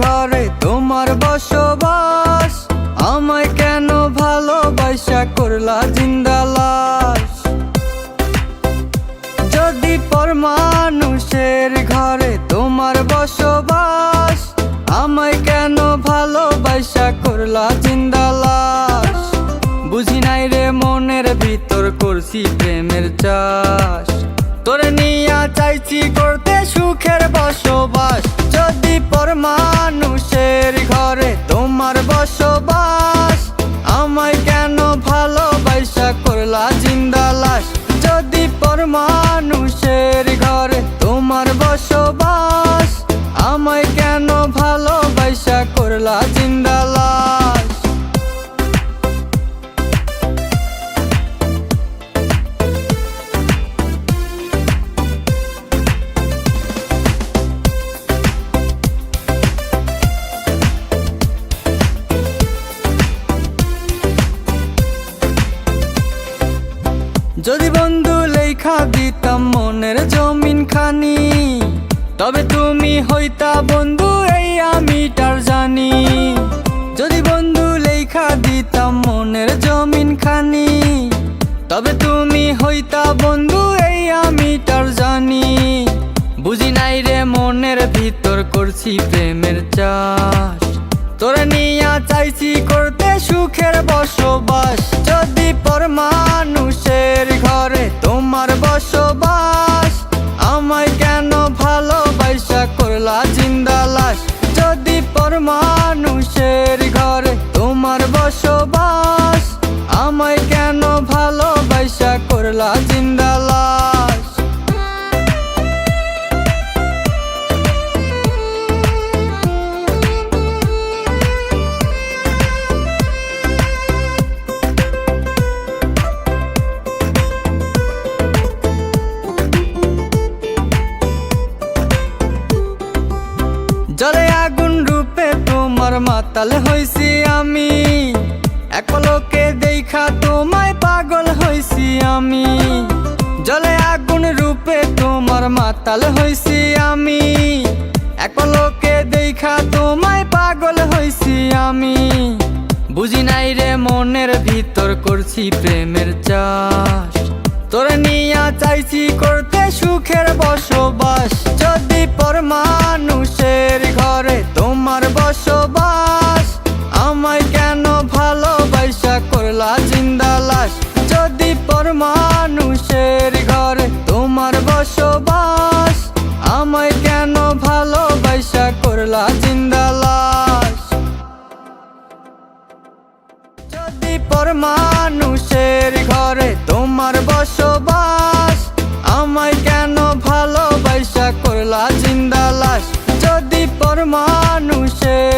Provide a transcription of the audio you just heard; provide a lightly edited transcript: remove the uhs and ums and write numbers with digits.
ঘরে তোমার বসবাস, আমায় কেন ভালোবাসা করলা জিন্দা লাশ। যদি পর মানুষের ঘরে তোমার বসবাস, আমায় কেন ভালোবাসা করলা জিন্দা লাশ। বুঝি নাই রে মনের ভিতর করছি প্রেমের চাষ, তোরে নিয়া চাইছি করতে সুখের বসবাস। যদি পর মানুষের ঘরে তোমার বসবাস, আমায় কেন ভালোবাসা করলা জিন্দা লাশ। যদি পর মানুষের ঘরে তোমার বসবাস, আমায় কেন ভালোবাসা করলা জিন্দা লাশ। যদি বন্ধু লেখা দিতাম মনের জমিন খানি, তবে তুমি হইতা বন্ধু এই আমি তার জানি। যদি বন্ধু লেখা দিতাম মনের জমিন খানি, তবে তুমি হইতা বন্ধু এই আমি তার জানি। বুঝি নাই রে মনের ভিতর করছি প্রেমের চাষ, তোরে নিয়া চাইছি করতে সুখের বসবাস। যদি পর মানুষের ঘরে তোমার বসবাস, আমায় কেন ভালোবাসা করলা জিন্দা লাশ। যদি পর মানুষের ঘরে তোমার বসবাস, আমায় কেন ভালোবাসা করলা জিন্দা লাশ। জলে আগুন রূপে তোমার মাতাল হইছি আমি, এক পলকে দেখা তোমায় পাগল হইছি আমি। জলে আগুন রূপে তোমার মাতাল হইছি আমি, এক পলকে দেখা তোমায় পাগল হইছি আমি। বুঝি নাই রে মনের ভিতর করছি প্রেমের চাষ, তোরে নিয়া চাইছি করতে সুখের বসবাস। যদি পর মানুষের ঘরে তোমার বসবাস, আমায় কেন ভালোবাসা করলা জিন্দা লাশ। যদি পর মানুষের ঘরে তোমার বসবাস, আমায় কেন ভালোবাসা করলা জিন্দা লাশ। যদি পর মানুষের ঘরে তোমার বসবাস, আমায় কেন ভালোবাসা করলা জিন্দা লাশ। যদি পর মানুষের